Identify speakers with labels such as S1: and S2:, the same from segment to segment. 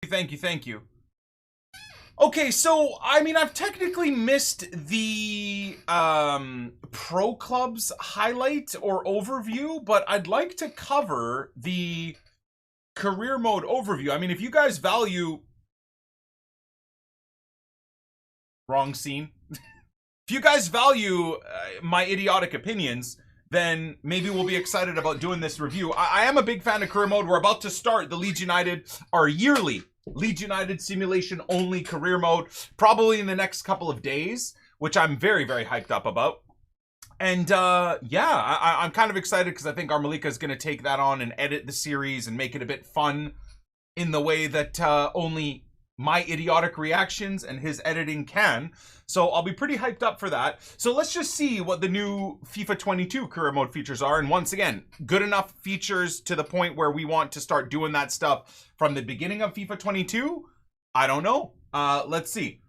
S1: Thank you. Okay, so, I mean, I've technically missed the Pro Clubs highlight or overview, but I'd like to cover the career mode overview. I mean, if you guys value... Wrong scene. If you guys value my idiotic opinions, then maybe we'll be excited about doing this review. I am a big fan of career mode. We're about to start the Leeds United, our yearly Leeds United simulation only career mode, probably in the next couple of days, which I'm very, very hyped up about. And yeah, I'm kind of excited because I think Armalika is going to take that on and edit the series and make it a bit fun in the way that only my idiotic reactions and his editing can. So I'll be pretty hyped up for that. So let's just see what the new FIFA 22 career mode features are. And once again, good enough features to the point where we want to start doing that stuff from the beginning of FIFA 22? I don't know. Let's see.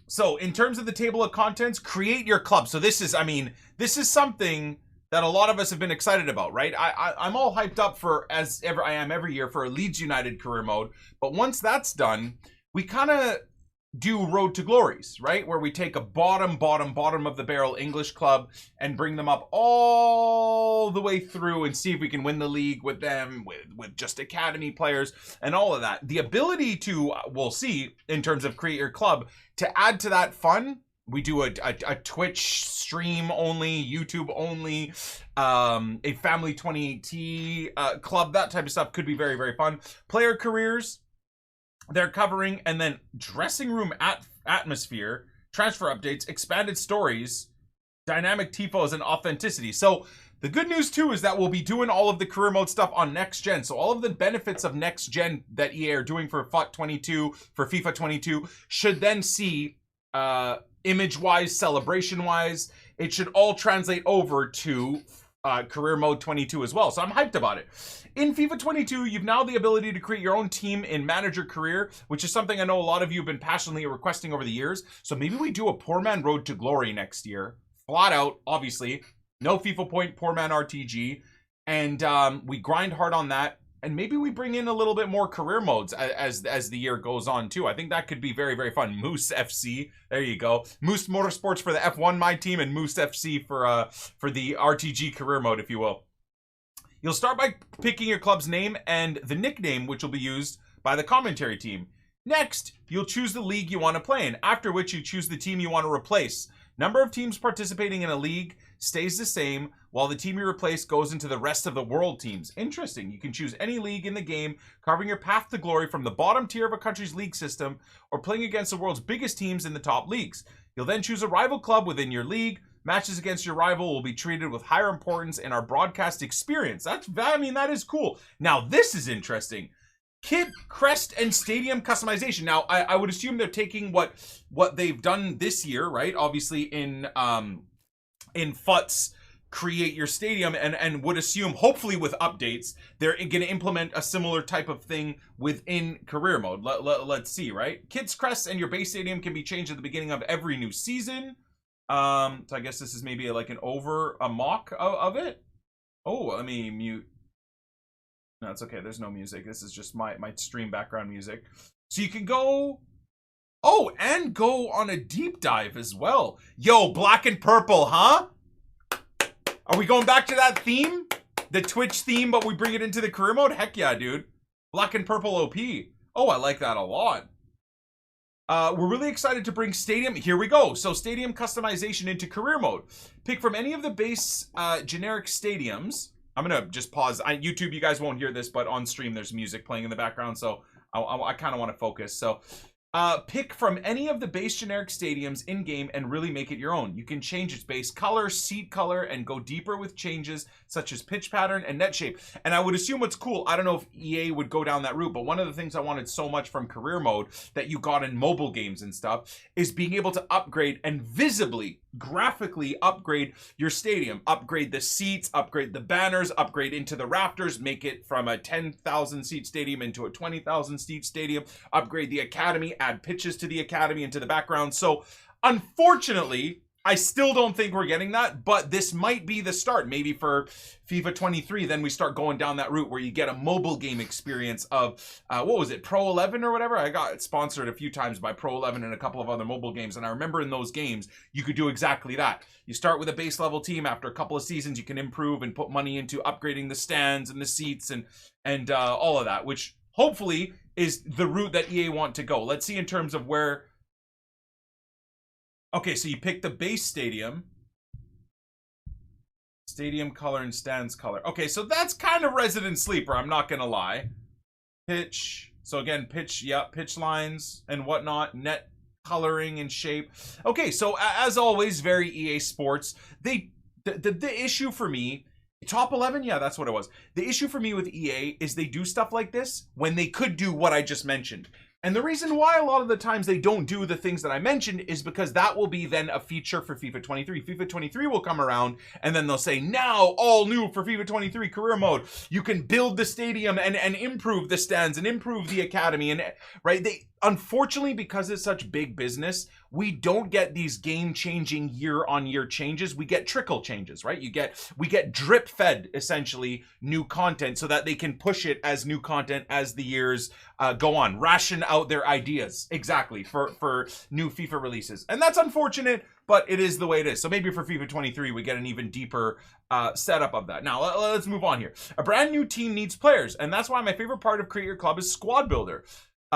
S1: So in terms of the table of contents, create your club. So this is, I mean, this is something that a lot of us have been excited about, right? I'm all hyped up for, as ever I am every year, for a Leeds United career mode. But once that's done, we kind of do Road to Glories, right? Where we take a bottom of the barrel English club and bring them up all the way through and see if we can win the league with them, with just academy players and all of that. The ability to, we'll see in terms of create your club, to add to that fun. We do a Twitch stream only, YouTube only, a Family 2080 club, that type of stuff could be very, very fun. Player careers, they're covering, and then dressing room atmosphere, transfer updates, expanded stories, dynamic tifos, and authenticity. So the good news too is that we'll be doing all of the career mode stuff on next gen. So all of the benefits of next gen that EA are doing for FUT 22, for FIFA 22, should then see image-wise, celebration-wise, it should all translate over to career mode 22 as well. So I'm hyped about it. In FIFA 22, you've now the ability to create your own team in manager career, which is something I know a lot of you have been passionately requesting over the years. So maybe we do a poor man road to glory next year. Flat out, obviously. No FIFA point, poor man RTG. And we grind hard on that. And maybe we bring in a little bit more career modes as the year goes on too. I think that could be very, very fun. Moose FC, there you go. Moose Motorsports for the F1 my team, and Moose FC for the RTG career mode, if you will. You'll start by picking your club's name and the nickname, which will be used by the commentary team. Next, you'll choose the league you want to play in, after which you choose the team you want to replace. Number of teams participating in a league stays the same, while the team you replace goes into the rest of the world teams. Interesting. You can choose any league in the game, carving your path to glory from the bottom tier of a country's league system, or playing against the world's biggest teams in the top leagues. You'll then choose a rival club within your league. Matches against your rival will be treated with higher importance in our broadcast experience. I mean, that is cool. Now, this is interesting. Kit, crest, and stadium customization. Now, I would assume they're taking what they've done this year, right? Obviously, in FUT's create your stadium, and would assume, hopefully with updates, they're going to implement a similar type of thing within career mode. Let's see, right? Kit's crest and your base stadium can be changed at the beginning of every new season. So I guess this is maybe like a mock of it. Oh, let me mute. No, it's okay. There's no music. This is just my stream background music. So you can go... Oh, and go on a deep dive as well. Yo, black and purple, huh? Are we going back to that theme? The Twitch theme, but we bring it into the career mode? Heck yeah, dude. Black and purple OP. Oh, I like that a lot. We're really excited to bring stadium. Here we go. So stadium customization into career mode. Pick from any of the base generic stadiums. I'm going to just pause. YouTube, you guys won't hear this, but on stream there's music playing in the background, so I kind of want to focus. So pick from any of the base generic stadiums in-game and really make it your own. You can change its base color, seat color, and go deeper with changes such as pitch pattern and net shape. And I would assume what's cool, I don't know if EA would go down that route, but one of the things I wanted so much from career mode that you got in mobile games and stuff is being able to upgrade and visibly, graphically upgrade your stadium. Upgrade the seats, upgrade the banners, upgrade into the rafters, make it from a 10,000 seat stadium into a 20,000 seat stadium, upgrade the academy, add pitches to the academy into the background. So unfortunately I still don't think we're getting that, but this might be the start. Maybe for FIFA 23, then we start going down that route where you get a mobile game experience of, what was it, Pro 11 or whatever? I got sponsored a few times by Pro 11 and a couple of other mobile games, and I remember in those games, you could do exactly that. You start with a base level team. After a couple of seasons, you can improve and put money into upgrading the stands and the seats and all of that, which hopefully is the route that EA want to go. Let's see in terms of where... Okay, so you pick the base stadium. Stadium color and stands color. Okay, so that's kind of resident sleeper, I'm not gonna lie. Pitch. So again, pitch, yeah, pitch lines and whatnot. Net coloring and shape. Okay, so as always, very EA Sports. The issue for me, top 11, yeah, that's what it was. The issue for me with EA is they do stuff like this when they could do what I just mentioned. And the reason why a lot of the times they don't do the things that I mentioned is because that will be then a feature for FIFA 23. FIFA 23 will come around and then they'll say, now all new for FIFA 23 career mode. You can build the stadium and improve the stands and improve the academy. And right, they unfortunately, because it's such big business, we don't get these game-changing year-on-year changes. We get trickle changes, right? We get drip-fed, essentially, new content so that they can push it as new content as the years go on. Ration out their ideas, exactly, for new FIFA releases. And that's unfortunate, but it is the way it is. So maybe for FIFA 23, we get an even deeper setup of that. Now, let's move on here. A brand new team needs players, and that's why my favorite part of Create Your Club is Squad Builder.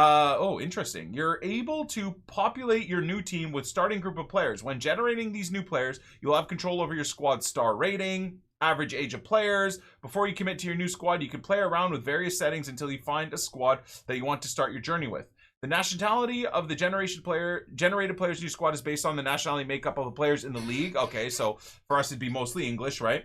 S1: Oh, interesting. You're able to populate your new team with starting group of players. When generating these new players, you'll have control over your squad star rating, average age of players. Before you commit to your new squad, you can play around with various settings until you find a squad that you want to start your journey with. The nationality of the generated players in your squad is based on the nationality makeup of the players in the league. Okay, so for us it'd be mostly English, right?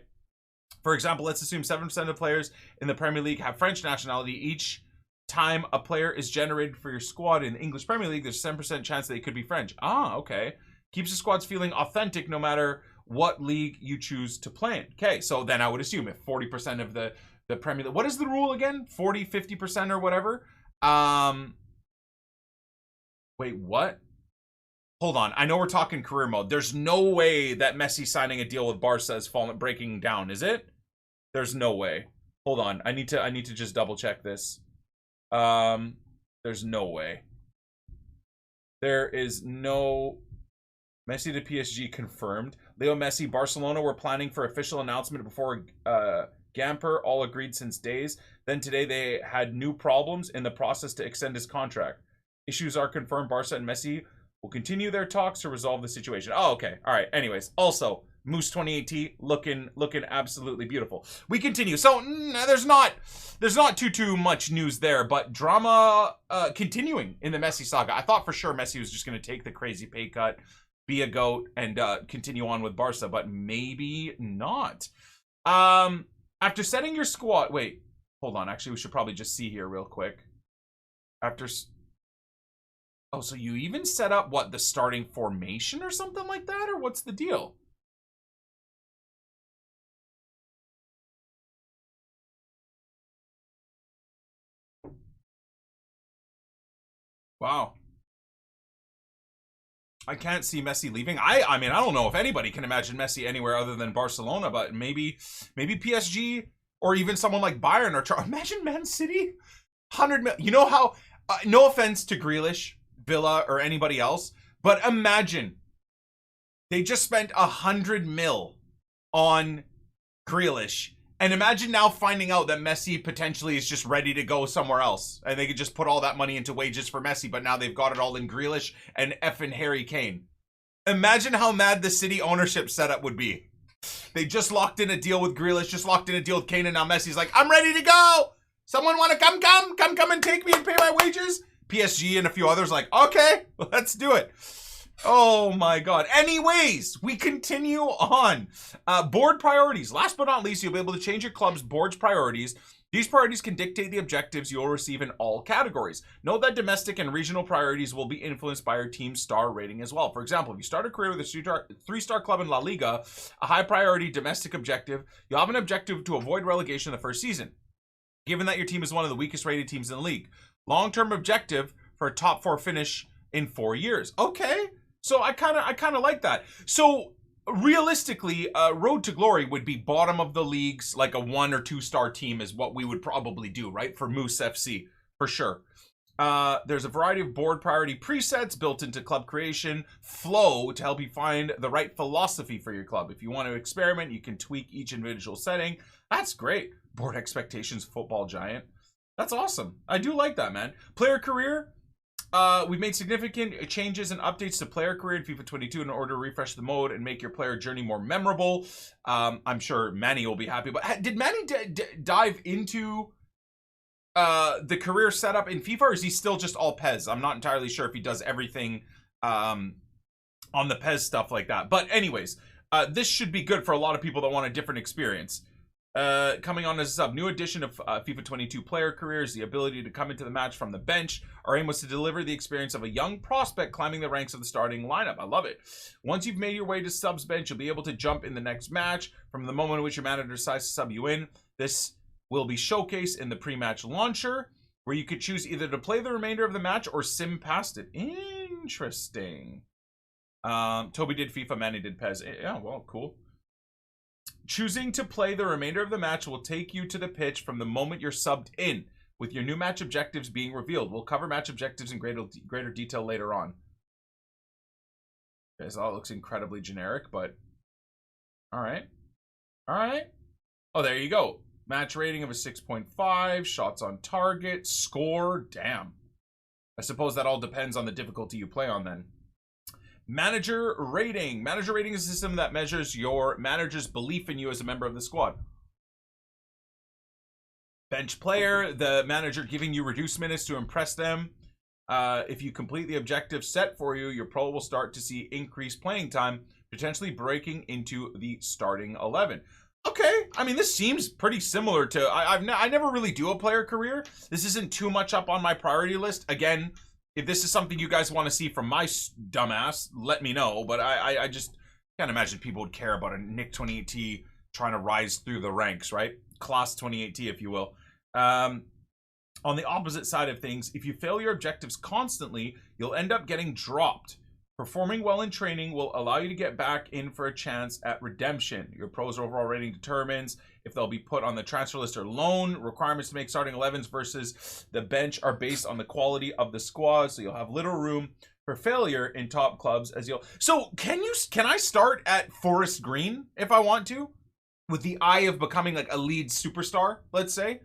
S1: For example, let's assume 7% of players in the Premier League have French nationality. Each time a player is generated for your squad in the English Premier League, there's a 7% chance that it could be French. Ah, okay. Keeps the squads feeling authentic no matter what league you choose to play in. Okay, so then I would assume if 40% of the Premier League... What is the rule again? 40, 50% or whatever? Wait, what? Hold on. I know we're talking career mode. There's no way that Messi signing a deal with Barca is breaking down, is it? There's no way. Hold on. I need to just double check this. There's no way. There is no... Messi to PSG confirmed. Leo Messi, Barcelona were planning for official announcement before Gamper, all agreed since days. Then today they had new problems in the process to extend his contract. Issues are confirmed. Barca and Messi will continue their talks to resolve the situation. Oh, okay. All right. Anyways, also, Moose 2018 looking absolutely beautiful. We continue. So there's not too much news there, but drama continuing in the Messi saga. I thought for sure Messi was just going to take the crazy pay cut, be a GOAT, and continue on with Barca, but maybe not. After setting your squad, wait, hold on. Actually, we should probably just see here real quick. Oh, so you even set up, what, the starting formation or something like that? Or what's the deal? Wow. I can't see Messi leaving. I mean, I don't know if anybody can imagine Messi anywhere other than Barcelona, but maybe PSG or even someone like Bayern or imagine Man City. 100 million. You know how, no offense to Grealish, Villa, or anybody else, but imagine they just spent 100 mil on Grealish, and imagine now finding out that Messi potentially is just ready to go somewhere else, and they could just put all that money into wages for Messi, but now they've got it all in Grealish and effing Harry Kane. Imagine how mad the City ownership setup would be. They just locked in a deal with Grealish, just locked in a deal with Kane, and now Messi's like, I'm ready to go! Someone want to come and take me and pay my wages? PSG and a few others like, okay, let's do it. Oh my God. Anyways, we continue on. Board priorities. Last but not least, you'll be able to change your club's board's priorities. These priorities can dictate the objectives you'll receive in all categories. Note that domestic and regional priorities will be influenced by your team's star rating as well. For example, if you start a career with a three-star club in La Liga, a high priority domestic objective, you'll have an objective to avoid relegation in the first season, given that your team is one of the weakest rated teams in the league. Long-term objective for a top 4 finish in 4 years. Okay. So I kind of like that. So realistically, Road to Glory would be bottom of the leagues, like a 1 or 2 star team is what we would probably do, right? For Moose FC, for sure. There's a variety of board priority presets built into club creation flow to help you find the right philosophy for your club. If you want to experiment, you can tweak each individual setting. That's great. Board expectations, football giant. That's awesome. I do like that, man. Player career. We've made significant changes and updates to player career in FIFA 22 in order to refresh the mode and make your player journey more memorable. I'm sure Manny will be happy. But did Manny dive into the career setup in FIFA, or is he still just all PES? I'm not entirely sure if he does everything on the PES stuff like that. But anyways, this should be good for a lot of people that want a different experience. Coming on as a sub, new addition of FIFA 22 player careers, the ability to come into the match from the bench. Our aim was to deliver the experience of a young prospect climbing the ranks of the starting lineup. I love it. Once you've made your way to subs bench, you'll be able to jump in the next match from the moment in which your manager decides to sub you in. This will be showcased in the pre-match launcher, where you could choose either to play the remainder of the match or sim past it. Interesting. Toby did FIFA, Manny did PES. Yeah, well, cool. Choosing to play the remainder of the match will take you to the pitch from the moment you're subbed in, with your new match objectives being revealed. We'll cover match objectives in greater detail later on. Okay, so that looks incredibly generic, but alright. Alright. Oh, there you go. Match rating of a 6.5, shots on target, score, damn. I suppose that all depends on the difficulty you play on then. Manager rating. Manager rating is a system that measures your manager's belief in you as a member of the squad. Bench player, the manager giving you reduced minutes to impress them. If you complete the objective set for you, your pro will start to see increased playing time, potentially breaking into the starting 11. Okay, I mean, this seems pretty similar to... I never really do a player career. This isn't too much up on my priority list. Again, if this is something you guys want to see from my dumbass, let me know. But I just can't imagine people would care about a Nick 28T trying to rise through the ranks, right? Class 28T, if you will. On the opposite side of things, if you fail your objectives constantly, you'll end up getting dropped. Performing well in training will allow you to get back in for a chance at redemption. Your pro's overall rating determines if they'll be put on the transfer list or loan. Requirements to make starting 11s versus the bench are based on the quality of the squad, so you'll have little room for failure in top clubs as you'll... So can I start at Forest Green if I want to? With the eye of becoming like a Leeds superstar, let's say?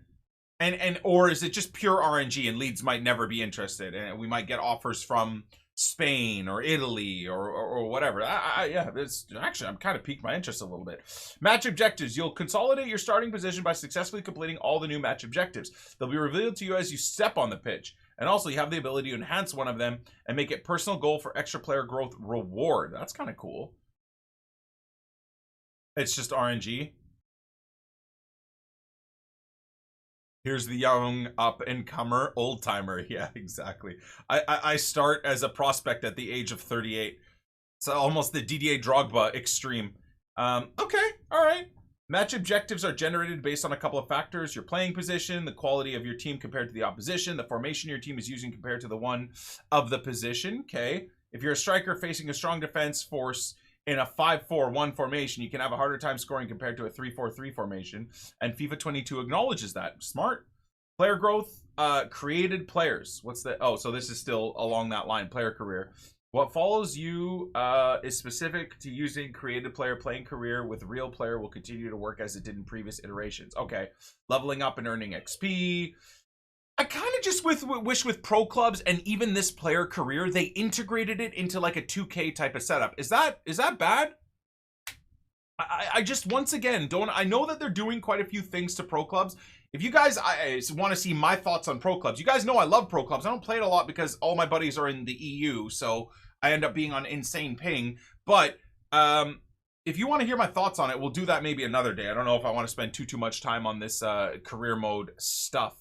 S1: Or is it just pure RNG and Leeds might never be interested and we might get offers from Spain or Italy or whatever. Yeah, it's actually, I'm kind of piqued my interest a little bit. Match objectives. You'll consolidate your starting position by successfully completing all the new match objectives. They'll be revealed to you as you step on the pitch. And also, you have the ability to enhance one of them and make it personal goal for extra player growth reward. That's kind of cool. It's just RNG. Here's the young up-and-comer old-timer. Yeah, exactly. I start as a prospect at the age of 38. It's almost the Didier Drogba extreme. Okay, all right. Match objectives are generated based on a couple of factors. Your playing position, the quality of your team compared to the opposition, the formation your team is using compared to the one of the position. Okay. If you're a striker facing a strong defense force in a 5-4-1 formation, you can have a harder time scoring compared to a 3-4-3 formation. And FIFA 22 acknowledges that. Smart. Player growth, created players. What's the... Oh, so this is still along that line, player career. What follows you is specific to using created player playing career with real player will continue to work as it did in previous iterations. Okay. Leveling up and earning XP. I kind of just wish with pro clubs and even this player career, they integrated it into like a 2K type of setup. Is that bad? I just, once again, I know that they're doing quite a few things to pro clubs. If you guys want to see my thoughts on pro clubs, you guys know I love pro clubs. I don't play it a lot because all my buddies are in the EU, so I end up being on insane ping. But if you want to hear my thoughts on it, we'll do that maybe another day. I don't know if I want to spend too much time on this career mode stuff.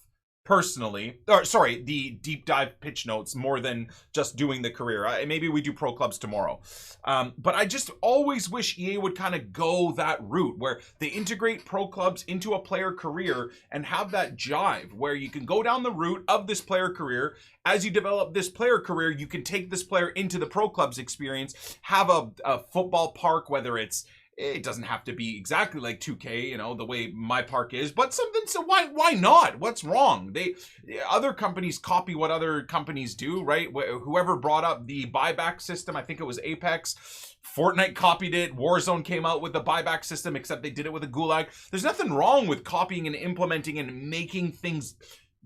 S1: personally, or sorry, the deep dive pitch notes more than just doing the career. Maybe we do pro clubs tomorrow. But I just always wish EA would kind of go that route where they integrate pro clubs into a player career and have that jive where you can go down the route of this player career. As you develop this player career, you can take this player into the pro clubs experience, have a football park, whether it doesn't have to be exactly like 2K, you know, the way my park is, but something. So why not? What's wrong? Other companies copy what other companies do, right? Whoever brought up the buyback system, I think it was Apex. Fortnite copied it. Warzone came out with the buyback system, except they did it with a gulag. There's nothing wrong with copying and implementing and making things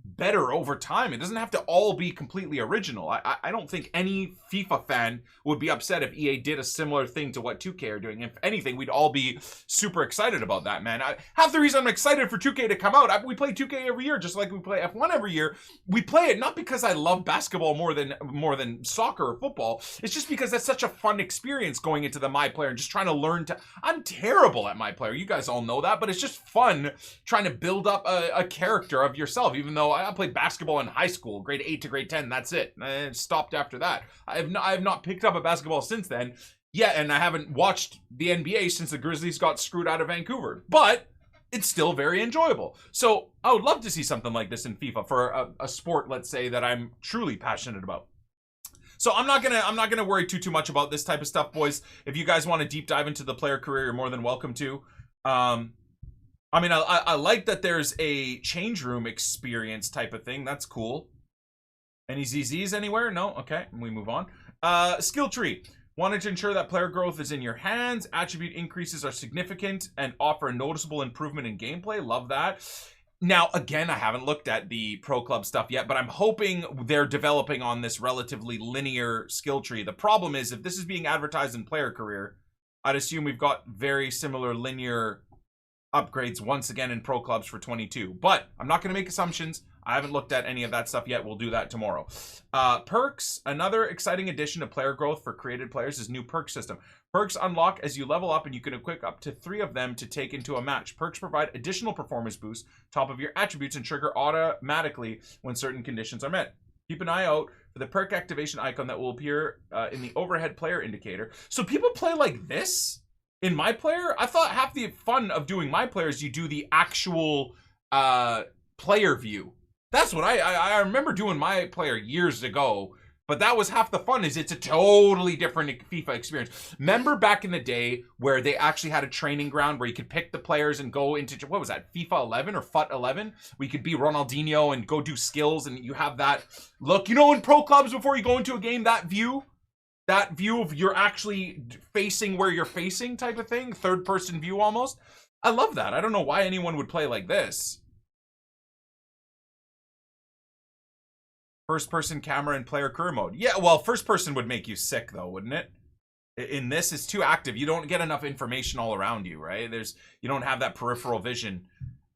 S1: better over time. It doesn't have to all be completely original. I don't think any FIFA fan would be upset if EA did a similar thing to what 2K are doing. If anything, we'd all be super excited about that, man. Half the reason I'm excited for 2K to come out, we play 2K every year, just like we play F1 every year. We play it not because I love basketball more than soccer or football. It's just because that's such a fun experience going into the My Player and just trying to learn to... I'm terrible at My Player. You guys all know that, but it's just fun trying to build up a character of yourself, even though I played basketball in high school, grade 8 to grade 10. That's it. I stopped after that. I have not picked up a basketball since then. Yeah, and I haven't watched the NBA since the Grizzlies got screwed out of Vancouver. But it's still very enjoyable. So I would love to see something like this in FIFA for a sport, let's say, that I'm truly passionate about. So I'm not gonna worry too much about this type of stuff, boys. If you guys want to deep dive into the player career, you're more than welcome to. I mean, I like that there's a change room experience type of thing. That's cool. Any ZZs anywhere? No? Okay, we move on. Skill tree. Wanted to ensure that player growth is in your hands. Attribute increases are significant and offer a noticeable improvement in gameplay. Love that. Now, again, I haven't looked at the Pro Club stuff yet, but I'm hoping they're developing on this relatively linear skill tree. The problem is, if this is being advertised in player career, I'd assume we've got very similar linear upgrades once again in pro clubs for 22, but I'm not going to make assumptions. I haven't looked at any of that stuff yet. We'll do that tomorrow. Perks. Another exciting addition to player growth for created players is new perk system. Perks unlock as you level up, and you can equip up to 3 of them to take into a match. Perks provide additional performance boosts top of your attributes and trigger automatically when certain conditions are met. Keep an eye out for the perk activation icon that will appear in the overhead player indicator. So people play like this in My Player? I thought half the fun of doing My Player is you do the actual player view. That's what I remember doing My Player years ago, but that was half the fun. Is it's a totally different FIFA experience. Remember back in the day where they actually had a training ground where you could pick the players and go into, what was that, FIFA 11 or FUT 11? We could be Ronaldinho and go do skills, and you have that look. You know, in pro clubs before you go into a game, that view of you're actually facing where you're facing type of thing, third person view almost. I love that. I don't know why anyone would play like this. First person camera and player career mode. Yeah, well, first person would make you sick though, wouldn't it? In this, it's too active. You don't get enough information all around you, right? You don't have that peripheral vision.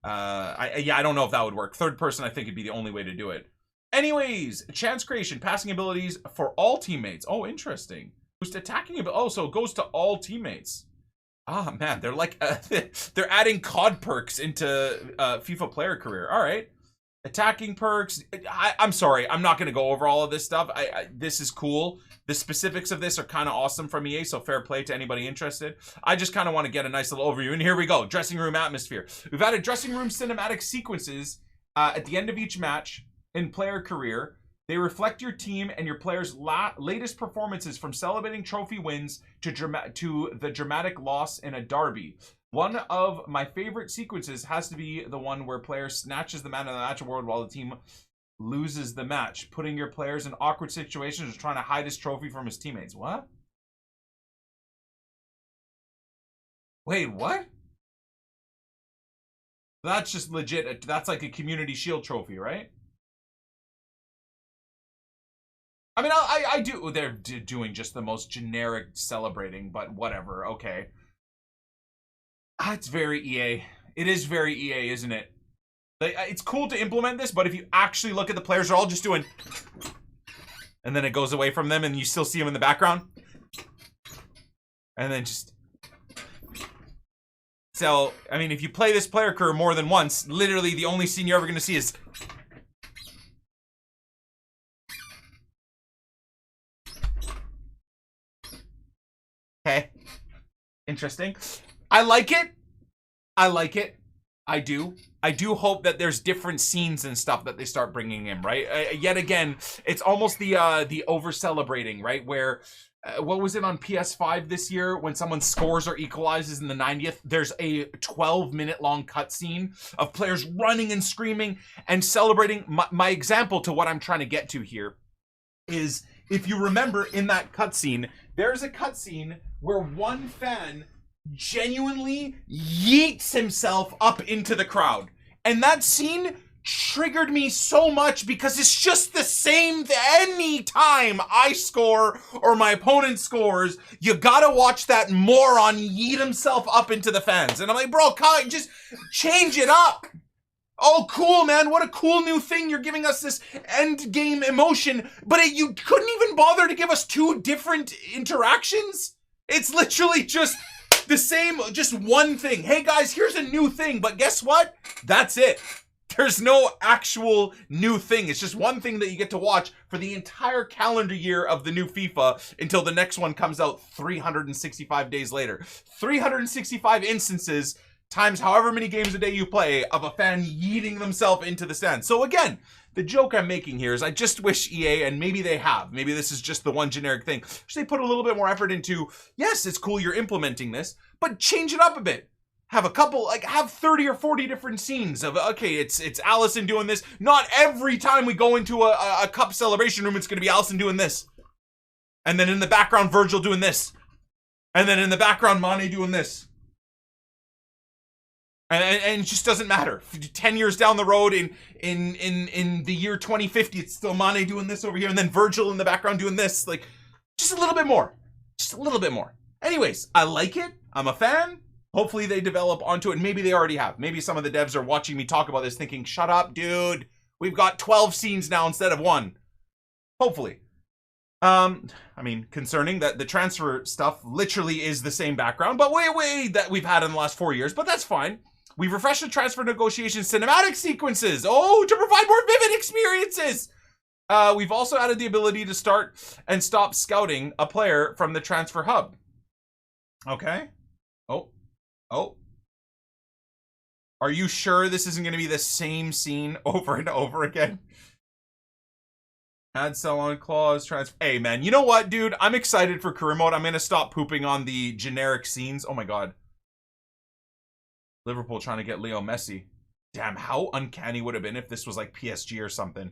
S1: I don't know if that would work. Third person, I think, would be the only way to do it. Anyways, chance creation, passing abilities for all teammates. Oh, interesting. Boost attacking ability. Oh, so it goes to all teammates. Ah, man, they're like they're adding COD perks into FIFA player career. All right, attacking perks. I'm sorry, I'm not going to go over all of this stuff. This is cool. The specifics of this are kind of awesome from EA, so fair play to anybody interested. I just kind of want to get a nice little overview. And here we go. Dressing room atmosphere. We've added dressing room cinematic sequences at the end of each match. In player career, they reflect your team and your players' latest performances, from celebrating trophy wins to the dramatic loss in a derby. One of my favorite sequences has to be the one where player snatches the man of the match award while the team loses the match, putting your players in awkward situations or trying to hide his trophy from his teammates. What? Wait, what? That's just legit. That's like a community shield trophy, right? I mean, I do. They're doing just the most generic celebrating, but whatever. Okay. It's very EA. It is very EA, isn't it? It's cool to implement this, but if you actually look at the players, they're all just doing, and then it goes away from them, and you still see them in the background, and then just. So, I mean, if you play this player career more than once, literally the only scene you're ever going to see is interesting. I like it. I like it. I do. I do hope that there's different scenes and stuff that they start bringing in, right? Yet again, it's almost the over celebrating, right? Where what was it on PS5 this year when someone scores or equalizes in the 90th? There's a 12-minute long cutscene of players running and screaming and celebrating. My example to what I'm trying to get to here is, if you remember in that cutscene, there's a cutscene where one fan genuinely yeets himself up into the crowd. And that scene triggered me so much because it's just the same any time I score or my opponent scores. You gotta watch that moron yeet himself up into the fans. And I'm like, bro, just change it up. Oh, cool, man. What a cool new thing. You're giving us this end game emotion, but you couldn't even bother to give us two different interactions? It's literally just the same, just one thing. Hey guys, here's a new thing, but guess what? That's it. There's no actual new thing. It's just one thing that you get to watch for the entire calendar year of the new FIFA until the next one comes out 365 days later. 365 instances times however many games a day you play of a fan yeeting themselves into the stand. So again, the joke I'm making here is I just wish EA, and maybe they have, maybe this is just the one generic thing, they put a little bit more effort into, yes, it's cool you're implementing this, but change it up a bit. Have a couple, like have 30 or 40 different scenes of, okay, it's Allison doing this. Not every time we go into a cup celebration room, it's going to be Allison doing this. And then in the background, Virgil doing this. And then in the background, Mane doing this. And it just doesn't matter. 10 years down the road in the year 2050, it's still Mane doing this over here, and then Virgil in the background doing this. Like, just a little bit more. Just a little bit more. Anyways, I like it. I'm a fan. Hopefully they develop onto it. Maybe they already have. Maybe some of the devs are watching me talk about this thinking, shut up, dude. We've got 12 scenes now instead of 1. Hopefully. I mean, concerning that the transfer stuff literally is the same background, but way that we've had in the last 4 years, but that's fine. We've refreshed the transfer negotiation cinematic sequences. Oh, to provide more vivid experiences. We've also added the ability to start and stop scouting a player from the transfer hub. Okay. Oh. Are you sure this isn't going to be the same scene over and over again? Add sell on clause, transfer. Hey, man, you know what, dude? I'm excited for career mode. I'm going to stop pooping on the generic scenes. Oh, my God. Liverpool trying to get Leo Messi. Damn, how uncanny would it have been if this was like PSG or something.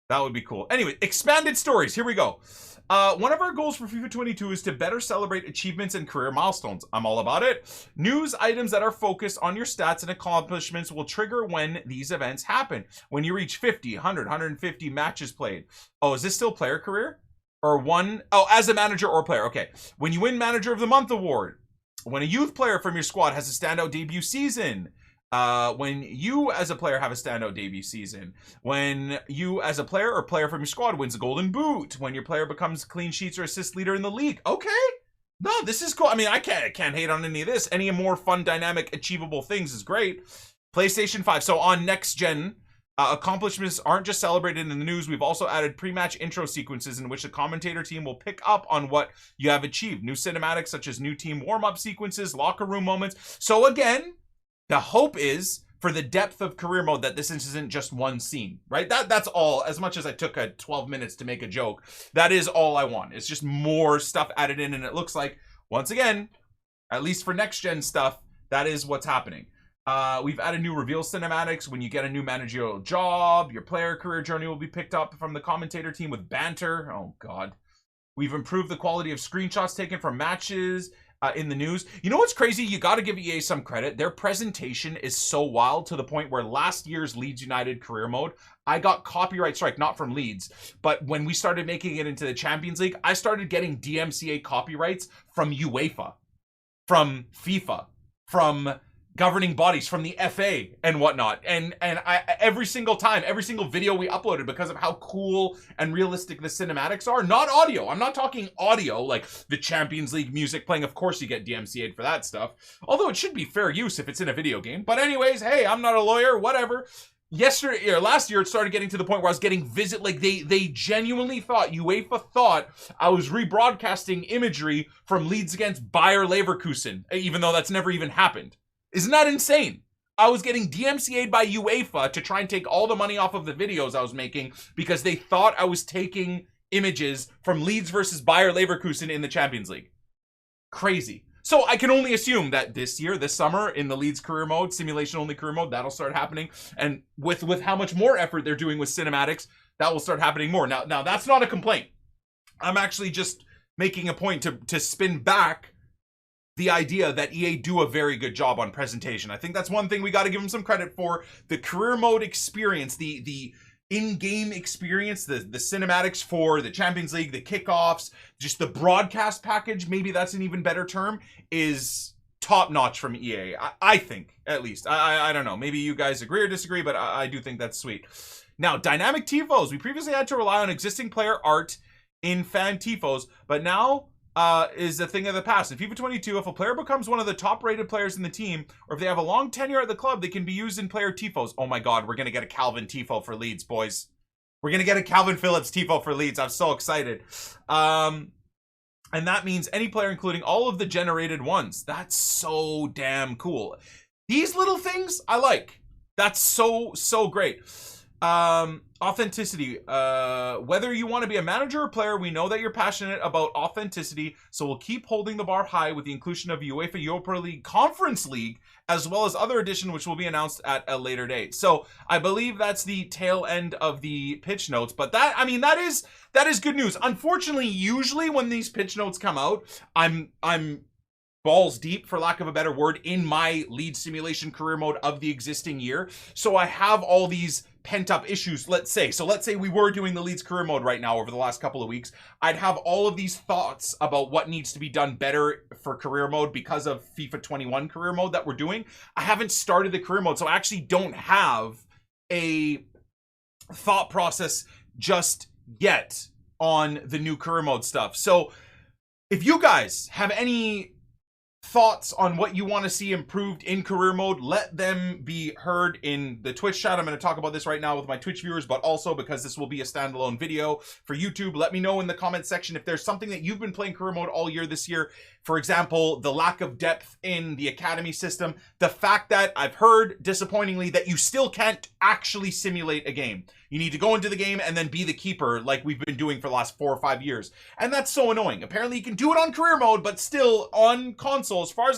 S1: That would be cool. Anyway, expanded stories. Here we go. One of our goals for FIFA 22 is to better celebrate achievements and career milestones. I'm all about it. News items that are focused on your stats and accomplishments will trigger when these events happen. When you reach 50, 100, 150 matches played. Oh, is this still player career? Or one? Oh, as a manager or player. Okay. When you win Manager of the Month award. When a youth player from your squad has a standout debut season. When you as a player have a standout debut season. When you as a player or player from your squad wins a golden boot. When your player becomes clean sheets or assist leader in the league. Okay. No, this is cool. I mean, I can't hate on any of this. Any more fun, dynamic, achievable things is great. PlayStation 5. So on next gen, accomplishments aren't just celebrated in the news. We've also added pre-match intro sequences in which the commentator team will pick up on what you have achieved. New cinematics such as new team warm-up sequences, locker room moments. So again, the hope is for the depth of career mode that this isn't just one scene, right? That's all. As much as I took 12 minutes to make a joke, that is all I want. It's just more stuff added in, and it looks like, once again, at least for next gen stuff, that is what's happening. We've added new reveal cinematics. When you get a new managerial job, your player career journey will be picked up from the commentator team with banter. Oh, God. We've improved the quality of screenshots taken from matches in the news. You know what's crazy? You got to give EA some credit. Their presentation is so wild to the point where last year's Leeds United career mode, I got copyright strike, not from Leeds, but when we started making it into the Champions League, I started getting DMCA copyrights from UEFA, from FIFA, from governing bodies, from the FA and whatnot. And I every single time, every single video we uploaded, because of how cool and realistic the cinematics are, not audio. I'm not talking audio like the Champions League music playing. Of course you get DMCA'd for that stuff. Although it should be fair use if it's in a video game. But anyways, hey, I'm not a lawyer, whatever. yesterday or last year, it started getting to the point where I was getting like they genuinely thought, UEFA thought I was rebroadcasting imagery from Leeds against Bayer Leverkusen, even though that's never even happened. Isn't that insane? I was getting DMCA'd by UEFA to try and take all the money off of the videos I was making because they thought I was taking images from Leeds versus Bayer Leverkusen in the Champions League. Crazy. So I can only assume that this year, this summer, in the Leeds career mode, simulation only career mode, that'll start happening. And with how much more effort they're doing with cinematics, that will start happening more. Now that's not a complaint. I'm actually just making a point to spin back the idea that EA do a very good job on presentation. I think that's one thing we got to give them some credit for. The career mode experience, the in-game experience, the cinematics for the Champions League, the kickoffs, just the broadcast package, maybe that's an even better term, is top-notch from EA. I think, at least. I don't know. Maybe you guys agree or disagree, but I do think that's sweet. Now, dynamic tifos. We previously had to rely on existing player art in fan tifos, but now is a thing of the past. In FIFA 22, if a player becomes one of the top-rated players in the team, or if they have a long tenure at the club, they can be used in player tifos. Oh my god, we're going to get a Calvin tifo for Leeds, boys. We're going to get a Calvin Phillips tifo for Leeds. I'm so excited. And that means any player, including all of the generated ones. That's so damn cool. These little things, I like. That's so great. Authenticity. Whether you want to be a manager or player, we know that you're passionate about authenticity, so we'll keep holding the bar high with the inclusion of UEFA Europa League Conference League, as well as other edition, which will be announced at a later date. So I believe that's the tail end of the pitch notes, but that, I mean, that is good news. Unfortunately, usually when these pitch notes come out, I'm balls deep, for lack of a better word, in my lead simulation career mode of the existing year. So I have all these pent up issues, let's say. So let's say we were doing the Leeds career mode right now over the last couple of weeks. I'd have all of these thoughts about what needs to be done better for career mode because of FIFA 21 career mode that we're doing. I haven't started the career mode, so I actually don't have a thought process just yet on the new career mode stuff. So if you guys have any thoughts on what you want to see improved in career mode, let them be heard in the Twitch chat. I'm going to talk about this right now with my Twitch viewers, but also because this will be a standalone video for YouTube. Let me know in the comment section if there's something that you've been playing career mode all year this year. For example, the lack of depth in the academy system, the fact that I've heard, disappointingly, that you still can't actually simulate a game. You need to go into the game and then be the keeper like we've been doing for the last 4 or 5 years. And that's so annoying. Apparently you can do it on career mode, but still on console, as far as